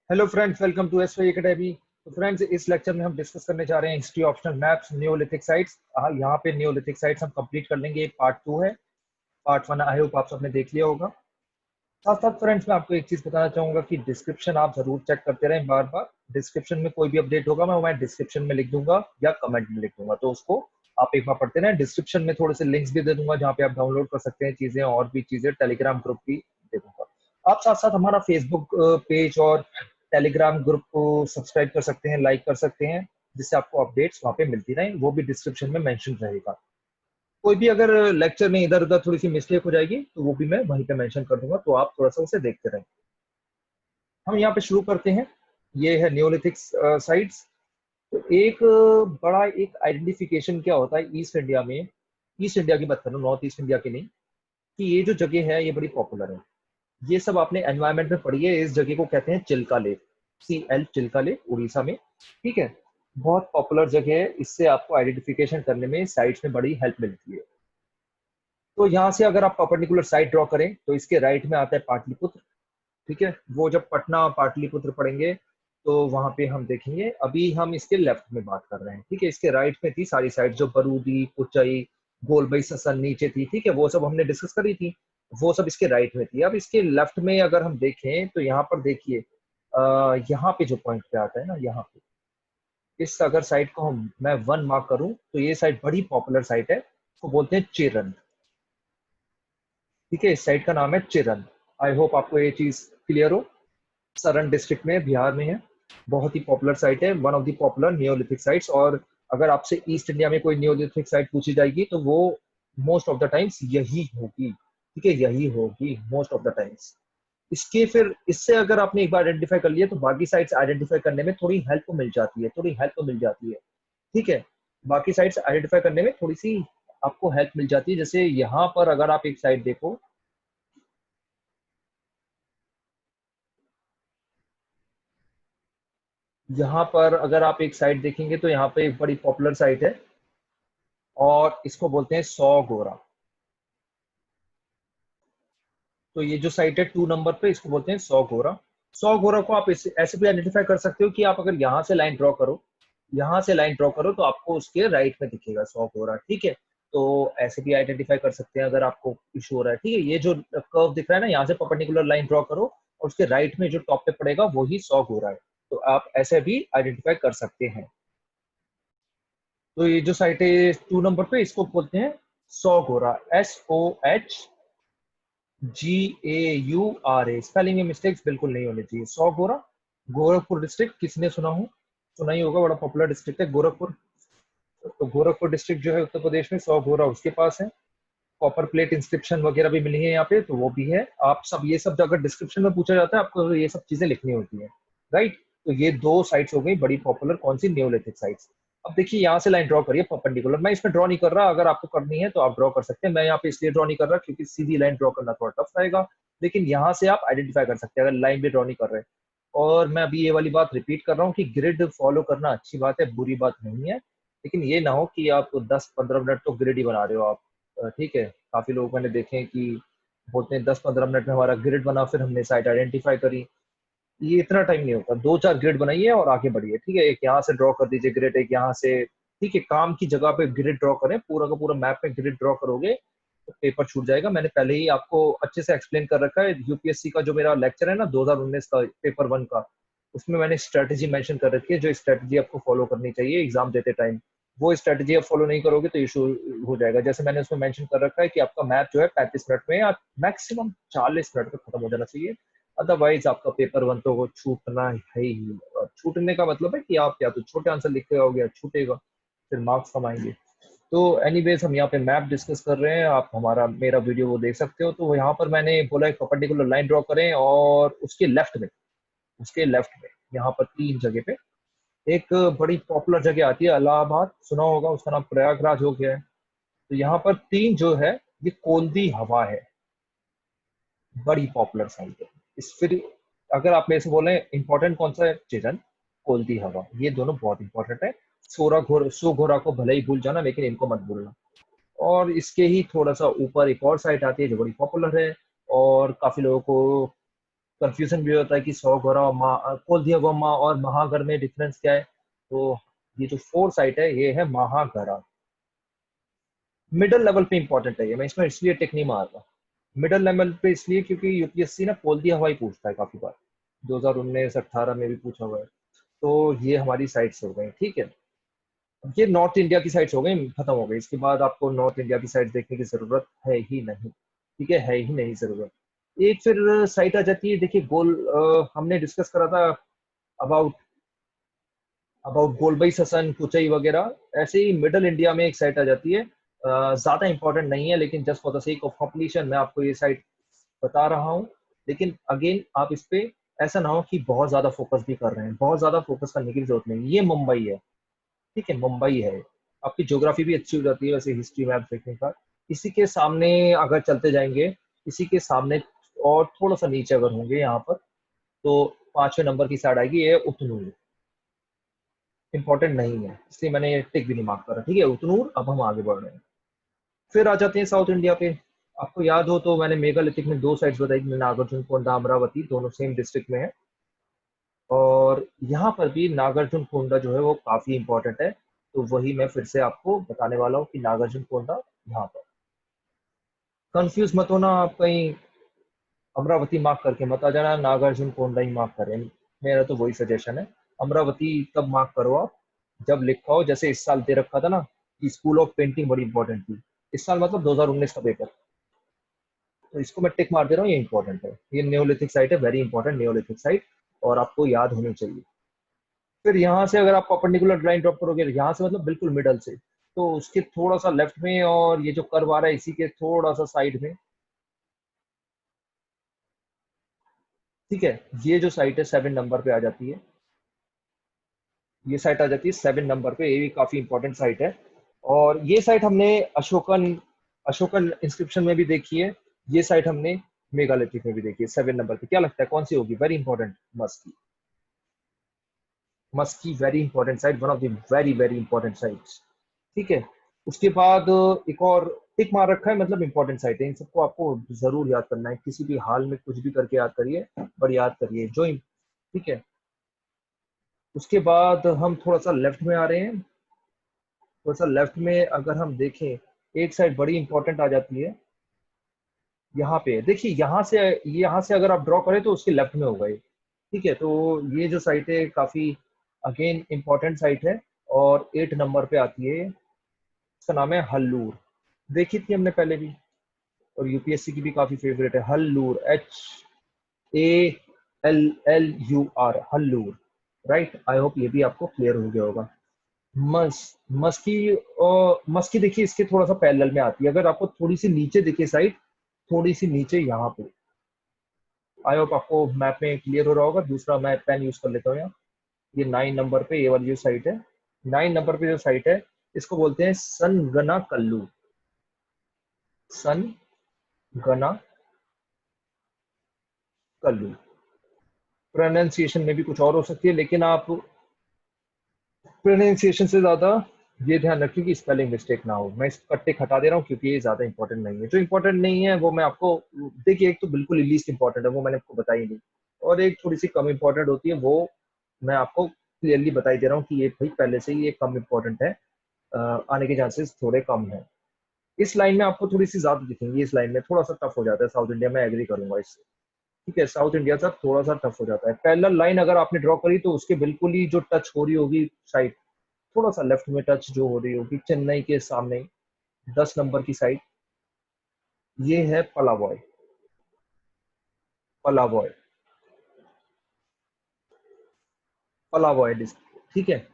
Hello friends, welcome to SY academy. तो friends, इस lecture में हम डिस्कस करने जा रहे हैं history optional maps neolithic sites. यहाँ पे नियोलिथिक साइट्स हम कंप्लीट कर लेंगे। पार्ट 2 है। पार्ट 1 आई होप आप सबने देख लिया होगा। साथ साथ फ्रेंड्स, मैं आपको एक चीज बताना चाहूंगा कि डिस्क्रिप्शन आप जरूर चेक करते रहें बार बार। डिस्क्रिप्शन में कोई भी अपडेट होगा मैं डिस्क्रिप्शन में लिख दूंगा या कमेंट में लिख दूंगा, तो उसको आप एक बार पढ़ते रहें। डिस्क्रिप्शन में थोड़े से लिंक्स भी दे दूंगा जहाँ पे आप डाउनलोड कर सकते हैं चीजें, और भी चीजें टेलीग्राम ग्रुप भी दे दूंगा। आप साथ साथ हमारा फेसबुक पेज और टेलीग्राम ग्रुप को सब्सक्राइब कर सकते हैं, लाइक कर सकते हैं, जिससे आपको अपडेट्स वहाँ पे मिलती रहें। वो भी डिस्क्रिप्शन में मेंशन रहेगा। कोई भी अगर लेक्चर में इधर उधर थोड़ी सी मिस्टेक हो जाएगी तो वो भी मैं वहीं पे मेंशन कर दूंगा, तो आप थोड़ा सा उसे देखते रहें। हम यहाँ पे शुरू करते हैं। ये है नियोलिथिक साइट्स। तो एक बड़ा एक आइडेंटिफिकेशन क्या होता है ईस्ट इंडिया में। ईस्ट इंडिया की बात करूँ, नॉर्थ ईस्ट इंडिया की नहीं, कि ये जो जगह है ये बड़ी पॉपुलर है। ये सब आपने एनवायरमेंट में पढ़ी है। इस जगह को कहते हैं Chilka lake, CL Chilka lake, Orissa में। ठीक है, बहुत पॉपुलर जगह है। इससे आपको आइडेंटिफिकेशन करने में साइट्स में बड़ी हेल्प मिलती है। तो यहाँ से अगर आप परपेंडिकुलर साइट ड्रॉ करें तो इसके राइट में आता है पाटलिपुत्र। ठीक है, वो जब पटना पाटलिपुत्र पढ़ेंगे तो वहां पे हम देखेंगे। अभी हम इसके लेफ्ट में बात कर रहे हैं। ठीक है, इसके राइट में थी सारी साइड, जो बरूदी, कुचाई, गोलबई, ससन नीचे थी। ठीक है, वो सब हमने डिस्कस करी थी। वो सब इसके राइट में थी। अब इसके लेफ्ट में अगर हम देखें तो यहाँ पर देखिए, यहाँ पे जो पॉइंट पे आता है ना, यहाँ पे इस अगर साइट को मैं 1 मार्क करूं तो ये साइट बड़ी पॉपुलर साइट है। इसको बोलते हैं चिरन। ठीक है, इस साइट का नाम है चिरन। आई होप आपको ये चीज क्लियर हो। सरन डिस्ट्रिक्ट में, बिहार में है। बहुत ही पॉपुलर साइट है, one of the popular Neolithic sites. और अगर आपसे ईस्ट इंडिया में कोई नियोलिथिक साइट पूछी जाएगी तो वो मोस्ट ऑफ द टाइम्स यही होगी। ठीक है, यही होगी मोस्ट ऑफ द टाइम्स। इसके फिर इससे अगर आपने एक बार आइडेंटिफाई कर लिया तो बाकी साइट्स आइडेंटिफाई करने में थोड़ी हेल्प मिल जाती है, थोड़ी हेल्प मिल जाती है। ठीक है, बाकी साइट्स आइडेंटिफाई करने में थोड़ी सी आपको हेल्प मिल जाती है। जैसे यहाँ पर अगर आप एक साइट देखो, यहाँ पर अगर आप एक साइट देखेंगे तो यहाँ पे एक बड़ी पॉपुलर साइट है और इसको बोलते हैं 100 गोरा। तो ये जो साइट है 2 नंबर पे, इसको बोलते हैं 100 गोरा। 100 गोरा को आप ऐसे भी आइडेंटिफाई कर सकते हो कि आप अगर यहाँ से लाइन ड्रॉ करो, यहाँ से लाइन ड्रॉ करो तो आपको उसके राइट में दिखेगा 100 गोरा। ठीक है, तो ऐसे भी आइडेंटिफाई कर सकते हैं अगर आपको इशू हो रहा है। ठीक है, ये जो कर्व दिख रहा है ना, यहाँ से परपेंडिकुलर लाइन ड्रॉ करो और उसके राइट में जो टॉप पे पड़ेगा वही 100 गोरा है। तो आप ऐसे भी आइडेंटिफाई कर सकते हैं। तो ये जो साइट है 2 नंबर पे, इसको बोलते हैं 100 गोरा। SOHGAURA। स्पेलिंग में मिस्टेक्स बिल्कुल नहीं होनी चाहिए। 100 गोरा, गोरखपुर डिस्ट्रिक्ट, किसने सुना हो, सुना ही होगा, बड़ा पॉपुलर डिस्ट्रिक्ट है गोरखपुर। तो गोरखपुर डिस्ट्रिक्ट जो है उत्तर प्रदेश में, 100 गोरा उसके पास है। कॉपर प्लेट इंस्क्रिप्शन वगैरह भी मिली है यहाँ पे, तो वो भी है। आप सब ये सब अगर डिस्क्रिप्शन में पूछा जाता है आपको तो ये सब चीजें लिखनी होती है। राइट, तो ये 2 साइट्स हो गई बड़ी पॉपुलर। कौन सी? Neolithic sites. अब देखिए, यहाँ से लाइन ड्रॉ करिए परपेंडिकुलर। मैं इसमें ड्रॉ नहीं कर रहा, अगर आपको करनी है तो आप ड्रॉ कर सकते हैं। मैं यहाँ पे इसलिए ड्रॉ नहीं कर रहा क्योंकि सीधी लाइन ड्रॉ करना थोड़ा टफ रहेगा, लेकिन यहाँ से आप आइडेंटिफाई कर सकते हैं अगर लाइन भी ड्रॉ नहीं कर रहे। और मैं अभी ये वाली बात रिपीट कर रहा हूँ कि ग्रिड फॉलो करना अच्छी बात है, बुरी बात नहीं है, लेकिन ये ना हो कि आप 10-15 मिनट तो ग्रिड ही बना रहे हो आप। ठीक है, काफी लोग मैंने देखे हैं कि बोलते हैं 10-15 मिनट में हमारा ग्रिड बना, फिर हमने साइट आइडेंटिफाई करी। ये इतना टाइम नहीं होता। 2-4 ग्रिड बनाइए और आगे बढ़िए। ठीक है, एक यहाँ से ड्रॉ कर दीजिए ग्रिड, एक यहाँ से। ठीक है, काम की जगह पे ग्रिड ड्रॉ करें। पूरा का पूरा मैप में ग्रिड ड्रॉ करोगे तो पेपर छूट जाएगा। मैंने पहले ही आपको अच्छे से एक्सप्लेन कर रखा है। यूपीएससी का जो मेरा लेक्चर है ना 2019 का, पेपर 1 का, उसमें मैंने स्ट्रेटेजी मेंशन कर रखी है, जो स्ट्रेटेजी आपको फॉलो करनी चाहिए एग्जाम देते टाइम। वो स्ट्रेटेजी आप फॉलो नहीं करोगे तो इशू हो जाएगा। जैसे मैंने उसमें मेंशन कर रखा है कि आपका मैप जो है 35 मिनट में या मैक्सिमम 40 मिनट में खत्म हो जाना चाहिए। अदरवाइज आपका पेपर 1 तो वो छूटना है ही। और छूटने का मतलब है कि आप या तो छोटे आंसर लिखते रहोगे या छूटेगा, फिर मार्क्स कम आएंगे। तो एनीवेज, हम यहाँ पे मैप डिस्कस कर रहे हैं। आप हमारा मेरा वीडियो वो देख सकते हो। तो यहाँ पर मैंने बोला एक पर्टिकुलर लाइन ड्रॉ करें और उसके लेफ्ट में यहाँ पर 3 जगह पे एक बड़ी पॉपुलर जगह आती है इलाहाबाद। सुना होगा, उसका नाम प्रयागराज हो गया है। तो यहाँ पर 3 जो है, ये कोलदी हवा है, बड़ी पॉपुलर साइट है। इस फिर अगर आप मेरे से बोले इंपॉर्टेंट कौन सा है, चिरन, कोलदी हवा, ये दोनों बहुत इंपॉर्टेंट है। सो घोरा को भले ही भूल जाना, लेकिन इनको मत भूलना। और इसके ही थोड़ा सा ऊपर एक और साइट आती है जो बड़ी पॉपुलर है और काफी लोगों को कंफ्यूजन भी होता है कि सौगोरा और कोलदियागोमा और महागर में डिफरेंस क्या है। तो ये जो 4 साइट है ये है महागरा। मिडिल लेवल पे इंपॉर्टेंट है ये, मैं इसमें इसलिए टिक नहीं मार रहा। मिडिल लेवल पे इसलिए क्योंकि यूपीएससी ना कोलदिया हवाई पूछता है काफी बार, 2019-18 में भी पूछा हुआ है। तो ये हमारी साइट्स हो गई, ठीक है। ये नॉर्थ इंडिया की साइड्स हो गई, खत्म हो गई। इसके बाद आपको नॉर्थ इंडिया की साइड देखने की जरूरत है ही नहीं, ठीक है ही नहीं जरूरत। एक फिर साइट आ जाती है, देखिए गोल हमने डिस्कस करा था अबाउट गोलबई ससन कुचई वगैरह। ऐसे ही मिडल इंडिया में एक साइट आ जाती है, ज्यादा इंपॉर्टेंट नहीं है लेकिन just for the sake of completion मैं आपको ये साइट बता रहा हूँ। लेकिन अगेन आप इस पे ऐसा ना हो कि बहुत ज्यादा फोकस भी कर रहे हैं, बहुत ज्यादा फोकस करने की जरूरत नहीं। ये मुंबई है, ठीक है, मुंबई है। आपकी ज्योग्राफी भी अच्छी हो जाती है वैसे हिस्ट्री मैप देखने का। इसी के सामने अगर चलते जाएंगे, इसी के सामने और थोड़ा सा नीचे अगर होंगे यहाँ पर, तो 5वें नंबर की साइड आएगी ये उतनूर। इंपॉर्टेंट नहीं है इसलिए मैंने ये टिक भी नहीं मार्क करा, ठीक है उतनूर। अब हम आगे बढ़ रहे हैं, फिर आ जाते हैं साउथ इंडिया पे। आपको याद हो तो मैंने मेगालिथिक में 2 साइट्स बताई, नागार्जुन कोंडा अमरावती, दोनों सेम डिस्ट्रिक्ट में है। और यहाँ पर भी नागार्जुन कोंडा जो है वो काफी इंपॉर्टेंट है। तो वही मैं फिर से आपको बताने वाला हूँ कि नागार्जुन कोंडा यहाँ पर। कंफ्यूज मत होना आप कहीं, अमरावती मार्क करके मत आ जाना, नागार्जुन कोंडा ही मार्क करें। मेरा तो वही सजेशन है। अमरावती तब मार्क करो आप जब लिखा हो, जैसे इस साल दे रखा था ना कि स्कूल ऑफ पेंटिंग बड़ी इंपॉर्टेंट थी। इस साल मतलब 2019 का पेपर, तो इसको मैं टिक मार दे रहा हूँ, ये इंपॉर्टेंट है। ये न्योलिथिक साइट है, वेरी इंपॉर्टेंट न्योलिथिक साइट, और आपको याद होनी चाहिए। फिर यहाँ से अगर आप परपेंडिकुलर लाइन ड्रॉप करोगे, यहाँ से मतलब बिल्कुल मिडल से, तो उसके थोड़ा सा लेफ्ट में, और ये जो कर्व आ रहा है इसी के थोड़ा सा साइड में, ठीक है। ये जो साइट है 7 नंबर पे आ जाती है, ये साइट आ जाती है 7 नंबर पे। ये भी काफी इंपॉर्टेंट साइट है। और ये साइट हमने अशोकन अशोकन इंस्क्रिप्शन में भी देखी है, ये साइट हमने मेगालिथिक में भी देखी है 7 नंबर पे। क्या लगता है कौन सी होगी? Very important, Maski. Maski very important site, one of the very very important sites, ठीक है। उसके बाद एक और टिक मार रखा है, मतलब इंपॉर्टेंट साइट है। इन सबको आपको जरूर याद करना है, किसी भी हाल में कुछ भी करके याद करिए, पर याद करिए जो, ठीक है। उसके बाद हम थोड़ा सा लेफ्ट में आ रहे हैं। थोड़ा सा लेफ्ट में अगर हम देखें, एक साइड बड़ी इंपॉर्टेंट आ जाती है यहाँ पे। देखिए यहाँ से अगर आप ड्रॉ करें तो उसके लेफ्ट में हो गए, ठीक है। तो ये जो साइट है काफी अगेन इंपॉर्टेंट साइट है, और 8 नंबर पे आती है। इसका नाम है हल्लूर, देखी थी हमने पहले भी, और यूपीएससी की भी काफी फेवरेट है Hallur. HALLUR, Hallur, right. I hope ये भी आपको क्लियर हो गया होगा। मस मस्की, मस्की देखिए इसके थोड़ा सा पैरेलल में आती है। अगर आपको थोड़ी सी नीचे दिखे साइड, थोड़ी सी नीचे यहाँ पे, आई होप आपको मैप में क्लियर हो रहा होगा। दूसरा मैं पेन यूज कर लेता हूँ यहाँ। ये 9 नंबर पे ये वाली जो साइट है, 9 नंबर पे जो साइट है, इसको बोलते हैं सनगना कल्लू। सन गना कल्लू। प्रोनाउंसिएशन में भी कुछ और हो सकती है, लेकिन आप प्रोनाउंसिएशन से ज्यादा ये ध्यान रखिए कि स्पेलिंग मिस्टेक ना हो। मैं इस कट्टे हटा दे रहा हूँ क्योंकि ये ज्यादा इंपॉर्टेंट नहीं है। जो इंपॉर्टेंट नहीं है वो मैं आपको, देखिए एक तो बिल्कुल ही लीस्ट इंपॉर्टेंट है, वो मैंने आपको बताई नहीं, और एक थोड़ी सी कम इंपॉर्टेंट होती है, वो मैं आपको क्लियरली बताई दे रहा हूँ कि ये भाई पहले से ही ये कम इंपॉर्टेंट है, आने के चांसेस थोड़े कम है। इस लाइन में आपको थोड़ी सी ज्यादा दिखेंगी, इस लाइन में थोड़ा सा टफ हो जाता है साउथ इंडिया में, एग्री करूंगा इससे, ठीक है। साउथ इंडिया का थोड़ा सा टफ हो जाता है। पैरेलल लाइन अगर आपने ड्रॉ करी तो उसके बिल्कुल ही जो टच हो रही होगी साइड, थोड़ा सा लेफ्ट में टच जो हो रही होगी चेन्नई के सामने, 10 नंबर की साइड, ये है पलावॉय। पलावॉय, पलावॉय डिस्ट्रिक्ट, ठीक है।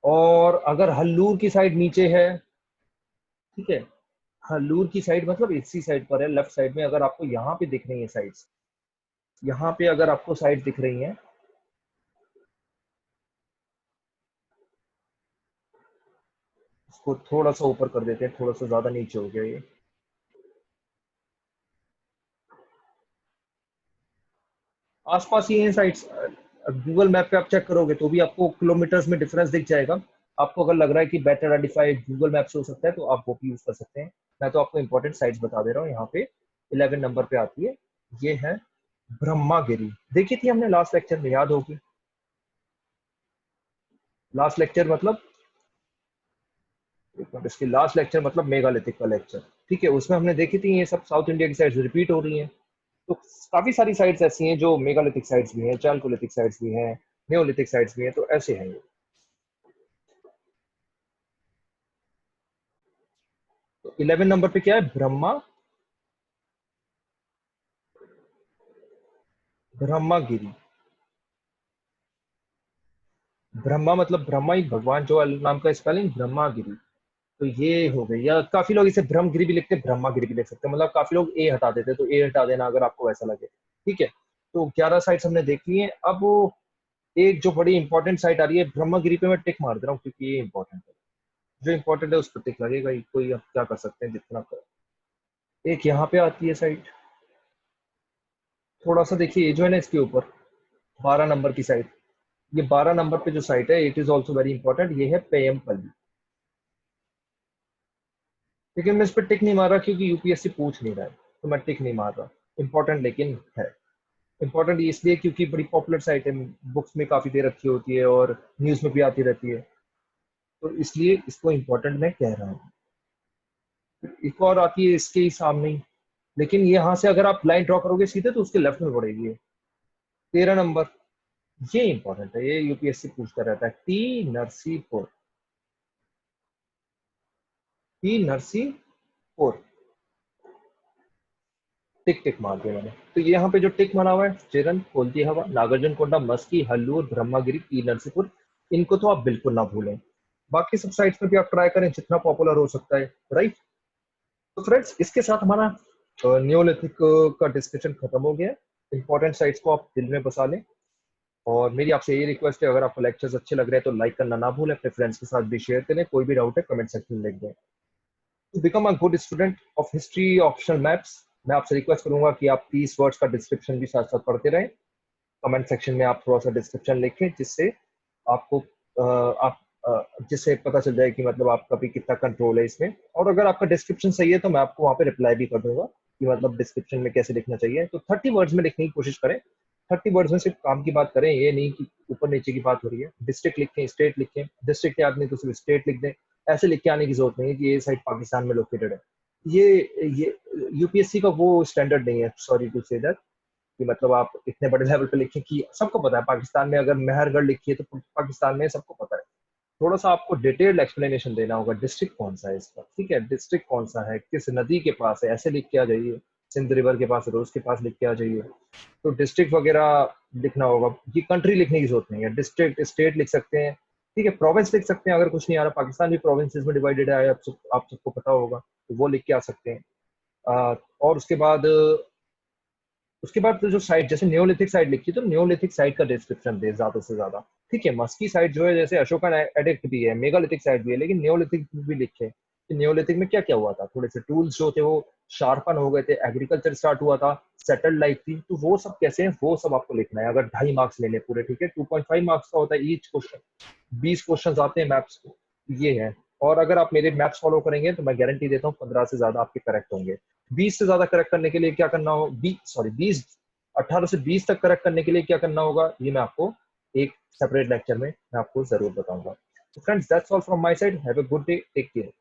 और अगर हल्लूर की साइड नीचे है, ठीक है, हल्लूर की साइड मतलब इसी साइड पर है, लेफ्ट साइड में। अगर आपको यहाँ पे दिख रही है साइड्स, यहाँ पे अगर आपको साइड दिख रही है, इसको थोड़ा सा ऊपर कर देते हैं, थोड़ा सा ज्यादा नीचे हो गया ये। आसपास ही हैं साइट्स, गूगल मैप पे आप चेक करोगे तो भी आपको किलोमीटर्स में डिफरेंस दिख जाएगा। आपको अगर लग रहा है कि बेटर आइडेंटिफाई गूगल मैप से हो सकता है तो आप वो भी यूज कर सकते हैं। मैं तो आपको इंपॉर्टेंट साइट्स बता दे रहा हूँ। यहाँ पे 11 नंबर पे आती है, ये है ब्रह्मागिरी देखी थी हमने लास्ट लेक्चर में, याद होगी। लास्ट लेक्चर मतलब इसकी लास्ट लेक्चर मतलब मेगालिथिक का लेक्चर, ठीक है। उसमें हमने देखी थी ये सब साउथ इंडिया की साइड्स रिपीट हो रही हैं। तो काफी सारी साइट्स ऐसी हैं जो मेगालिथिक साइट्स भी हैं, चालकोलिथिक साइट्स भी हैं, नियोलिथिक साइट्स भी हैं, तो ऐसे हैं ये। तो 11 नंबर पे क्या है, ब्रह्मागिरी। ब्रह्मा मतलब ब्रह्मा ही भगवान, जो नाम का स्पेलिंग ब्रह्मागिरी। तो ये हो गई, या काफी लोग इसे ब्रह्मगिरी भी लिखते हैं, ब्रह्मागिरी भी लिख सकते हैं, मतलब काफी लोग ए हटा देते हैं, तो ए हटा देना अगर आपको वैसा लगे, ठीक है। तो 11 साइट्स हमने देख ली हैं। अब वो एक जो बड़ी इंपॉर्टेंट साइट आ रही है ब्रह्मगिरी पे, मैं टिक मार दे रहा हूँ क्योंकि ये इंपॉर्टेंट है। जो इंपॉर्टेंट है उस पर टिक लगेगा ही, कोई अब क्या कर सकते हैं जितना कर। एक यहाँ पे आती है साइट, थोड़ा सा देखिए, ये जो है ना इसके ऊपर 12 नंबर की साइट, ये 12 नंबर पे जो साइट है, it is also very important, ये है पेयमपल्ली। लेकिन मैं इस पर टिक नहीं मार रहा क्योंकि यूपीएससी पूछ नहीं रहा है, तो मैं टिक नहीं मार रहा। इंपॉर्टेंट लेकिन है। इंपॉर्टेंट इसलिए क्योंकि बड़ी पॉपुलर साइट है, बुक्स में काफी देर रखी होती है और न्यूज में भी आती रहती है, तो इसलिए इसको इंपॉर्टेंट मैं कह रहा हूँ। एक और आती है इसके ही सामने ही, लेकिन यहाँ से अगर आप लाइन ड्रॉ करोगे सीधे तो उसके लेफ्ट में पड़ेगी 13 नंबर। ये इंपॉर्टेंट है, ये यूपीएससी पूछता रहता है, टी नरसीपुर। टी नरसीपुर, टिक टिक मार दिया मैंने। तो यहाँ पे जो टिक मारा हुआ है, चिरन, कोलती हवा, नागार्जुन कोंडा, मस्की, हल्लूर, ब्रह्मागिरी, टी नरसीपुर, इनको तो आप बिल्कुल ना भूलें। बाकी सब साइट्स में भी आप ट्राई करें जितना पॉपुलर हो सकता है, राइट। तो फ्रेंड्स इसके साथ हमारा नियोलिथिक का डिस्कशन खत्म हो गया है। इंपॉर्टेंट साइट्स को आप दिल में बसा लें। और मेरी आपसे ये रिक्वेस्ट है, अगर आपको लेक्चर्स अच्छे लग रहे हैं तो लाइक करना ना भूलें, अपने फ्रेंड्स के साथ भी शेयर करें, कोई भी डाउट है कमेंट सेक्शन में लिख दें। To become a good student of history optional maps, मैं आपसे रिक्वेस्ट करूंगा कि आप 30 वर्ड्स का डिस्क्रिप्शन भी साथ साथ पढ़ते रहें। कमेंट सेक्शन में आप थोड़ा सा डिस्क्रिप्शन लिखें, जिससे आपको आप जिससे पता चल जाए कि मतलब आपका भी कितना कंट्रोल है इसमें। और अगर आपका डिस्क्रिप्शन सही है तो मैं आपको वहाँ पे रिप्लाई भी कर दूंगा कि मतलब डिस्क्रिप्शन में कैसे लिखना चाहिए। तो 30 वर्ड्स में लिखने की कोशिश करें। 30 वर्ड्स में सिर्फ काम की बात करें, ये नहीं कि ऊपर नीचे की बात हो रही है। डिस्ट्रिक्ट लिखें, स्टेट लिखें, डिस्ट्रिक्ट याद नहीं तो सिर्फ स्टेट लिख दें। ऐसे लिख के आने की जरूरत नहीं है कि ये साइड पाकिस्तान में लोकेटेड है। ये यूपीएससी का वो स्टैंडर्ड नहीं है, सॉरी टू से दैट, कि मतलब आप इतने बड़े लेवल पे लिखें कि सबको पता है पाकिस्तान में अगर मेहरगढ़ लिखी है तो पाकिस्तान में सबको पता है। थोड़ा सा आपको डिटेल्ड एक्सप्लेनेशन देना होगा, डिस्ट्रिक्ट कौन सा है इसका, ठीक है, डिस्ट्रिक्ट कौन सा है, किस नदी के पास है, ऐसे लिख के आ जाइए। सिंध रिवर के पास है तो उसके पास लिख के आ जाइए। तो डिस्ट्रिक्ट वगैरह लिखना होगा। ये कंट्री लिखने की जरूरत नहीं है, डिस्ट्रिक्ट स्टेट लिख सकते हैं, ठीक है, प्रोविंस लिख सकते हैं अगर कुछ नहीं आ रहा। पाकिस्तान भी प्रोविंसेस में डिवाइडेड है, आप सबको पता होगा, तो वो लिख के आ सकते हैं। और उसके बाद तो जो साइट जैसे नियोलिथिक साइट लिखी, तो नियोलिथिक साइट का डिस्क्रिप्शन दे ज्यादा से ज्यादा, ठीक है। मस्की साइट जो है, जैसे अशोकन एडिक्ट भी है, मेगालिथिक साइट भी है, लेकिन नियोलिथिक भी लिखे कि नियोलिथिक में क्या क्या हुआ था, थोड़े से टूल्स जो थे वो शार्पन हो गए थे, एग्रीकल्चर स्टार्ट हुआ था, सेटल्ड लाइफ थी, तो वो सब कैसे है वो सब आपको लिखना है। अगर 2.5 मार्क्स लेने पूरे, ठीक है, 2.5 मार्क्स का होता है ईच क्वेश्चन, 20 क्वेश्चन आते हैं मैथ्स को, ये है। और अगर आप मेरे मैथ्स फॉलो करेंगे तो मैं गारंटी देता हूँ 15 से ज्यादा आपके करेक्ट होंगे। 20 से ज्यादा करेक्ट करने के लिए क्या करना हो, 20 18 से 20 तक करेक्ट करने के लिए क्या करना होगा, ये मैं आपको एक सेपरेट लेक्चर में मैं आपको जरूर बताऊंगा। Friends that's all from my side, have a good day, take care.